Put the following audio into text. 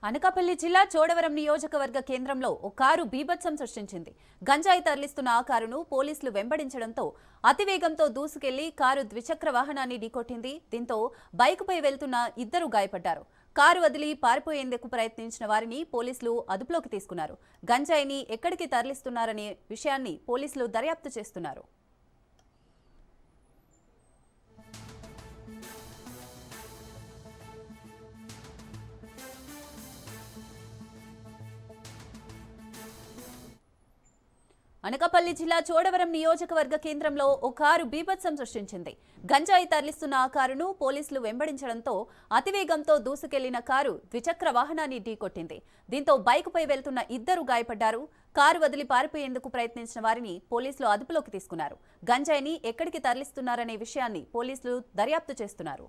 అనకాపల్లి జిల్లా చోడవరం నియోజకవర్గ కేంద్రంలో ఓ కారు బీభత్సం సృష్టించింది. గంజాయి తరలిస్తున్న ఆ కారును పోలీసులు వెంబడించడంతో అతివేగంతో దూసుకెళ్లి కారు ద్విచక్ర వాహనాన్ని ఢీకొట్టింది. దీంతో బైకుపై వెళ్తున్న ఇద్దరు గాయపడ్డారు. కారు వదిలి పారిపోయేందుకు ప్రయత్నించిన వారిని పోలీసులు అదుపులోకి తీసుకున్నారు. గంజాయిని ఎక్కడికి తరలిస్తున్నారనే విషయాన్ని పోలీసులు దర్యాప్తు చేస్తున్నారు. అనకాపల్లి జిల్లా చోడవరం నియోజకవర్గ కేంద్రంలో ఓ కారు బీభత్సం సృష్టించింది. గంజాయి తరలిస్తున్న ఆ కారును పోలీసులు వెంబడించడంతో అతివేగంతో దూసుకెళ్లిన కారు ద్విచక్ర వాహనాన్ని ఢీకొట్టింది. దీంతో బైకుపై వెళ్తున్న ఇద్దరు గాయపడ్డారు. కారు వదిలి పారిపోయేందుకు ప్రయత్నించిన వారిని పోలీసులు అదుపులోకి తీసుకున్నారు. గంజాయిని ఎక్కడికి తరలిస్తున్నారనే విషయాన్ని పోలీసులు దర్యాప్తు చేస్తున్నారు.